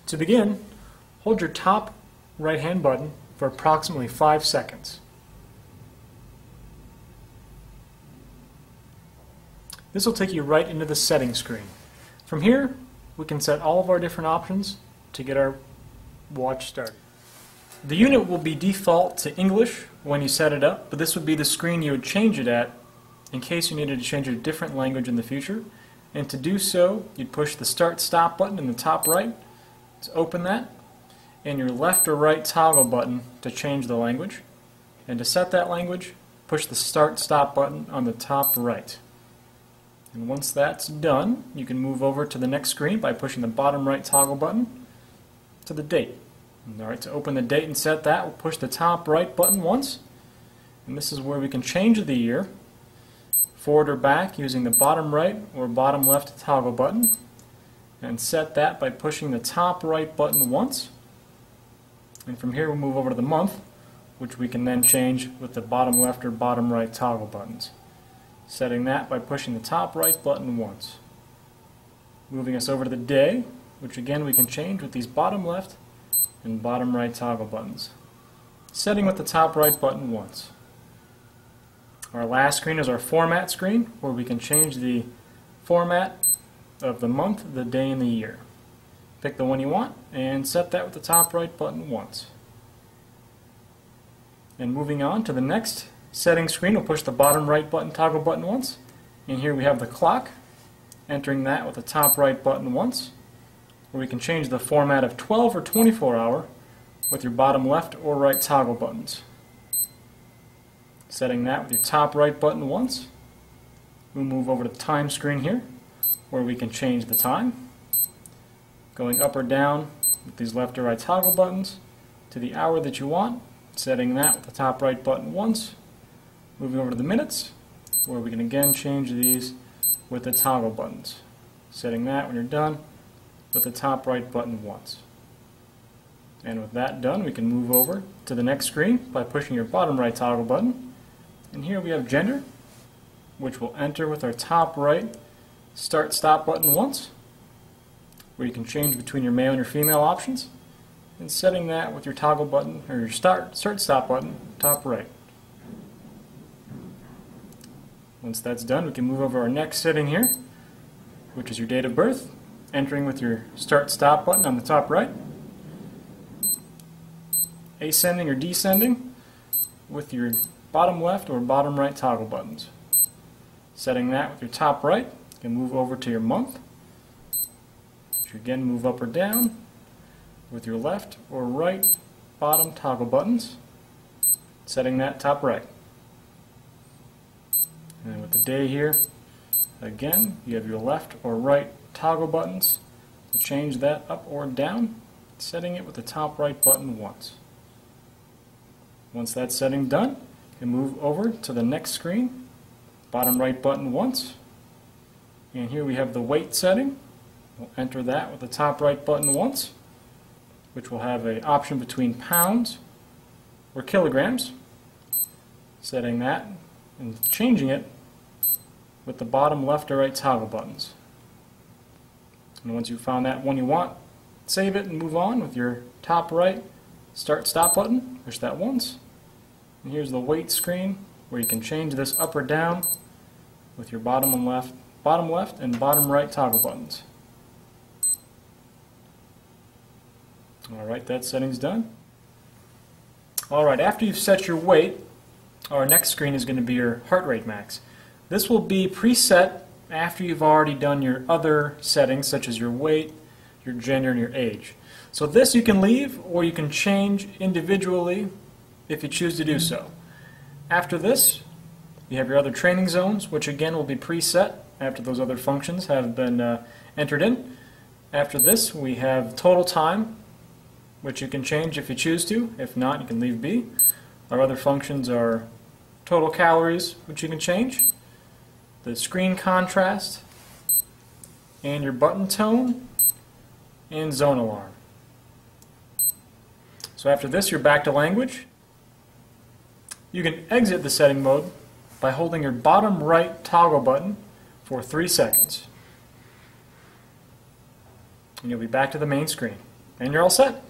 To begin, hold your top right hand button for approximately 5 seconds. This will take you right into the settings screen. From here, we can set all of our different options to get our watch started. The unit will be default to English when you set it up, but this would be the screen you would change it at in case you needed to change it to a different language in the future. And to do so, you'd push the start-stop button in the top right to open that, and your left or right toggle button to change the language. And to set that language, push the start-stop button on the top right. And once that's done, you can move over to the next screen by pushing the bottom right toggle button to the date. Alright, to open the date and set that, we'll push the top right button once, and this is where we can change the year, forward or back using the bottom right or bottom left toggle button, and set that by pushing the top right button once. And from here we'll move over to the month, which we can then change with the bottom left or bottom right toggle buttons. Setting that by pushing the top right button once. Moving us over to the day, which again we can change with these bottom left and bottom right toggle buttons. Setting with the top right button once. Our last screen is our format screen, where we can change the format of the month, the day, and the year. Pick the one you want and set that with the top right button once. And moving on to the next settings screen, we'll push the bottom right button toggle button once. And here we have the clock, entering that with the top right button once, where we can change the format of 12 or 24 hour with your bottom left or right toggle buttons. Setting that with your top right button once. We'll move over to the time screen here, where we can change the time, going up or down with these left or right toggle buttons to the hour that you want, setting that with the top right button once. Moving over to the minutes, where we can again change these with the toggle buttons, setting that when you're done with the top right button once. And with that done, we can move over to the next screen by pushing your bottom right toggle button. And here we have gender, which we'll enter with our top right start-stop button once, where you can change between your male and your female options, and setting that with your toggle button, or your start-stop button, top right. Once that's done, we can move over our next setting here, which is your date of birth, entering with your start-stop button on the top right, ascending or descending with your bottom left or bottom right toggle buttons. Setting that with your top right, you can move over to your month, which you again move up or down with your left or right bottom toggle buttons, setting that top right. And with the day here, again, you have your left or right toggle buttons to change that up or down, setting it with the top right button once. Once that setting done, you can move over to the next screen, bottom right button once, and here we have the weight setting. We'll enter that with the top right button once, which will have an option between pounds or kilograms, setting that and changing it with the bottom left or right toggle buttons. And once you've found that one you want, save it and move on with your top right start-stop button. Push that once. And here's the weight screen, where you can change this up or down with your bottom left and bottom right toggle buttons. Alright, that setting's done. Alright, after you've set your weight, our next screen is going to be your heart rate max. This will be preset after you've already done your other settings, such as your weight, your gender, and your age. So this you can leave, or you can change individually if you choose to do so. After this, you have your other training zones, which again will be preset after those other functions have been entered in. After this, we have total time, which you can change if you choose to. If not, you can leave be. Our other functions are total calories, which you can change, the screen contrast, and your button tone, and zone alarm. So after this, you're back to language. You can exit the setting mode by holding your bottom right toggle button for 3 seconds. And you'll be back to the main screen. And you're all set.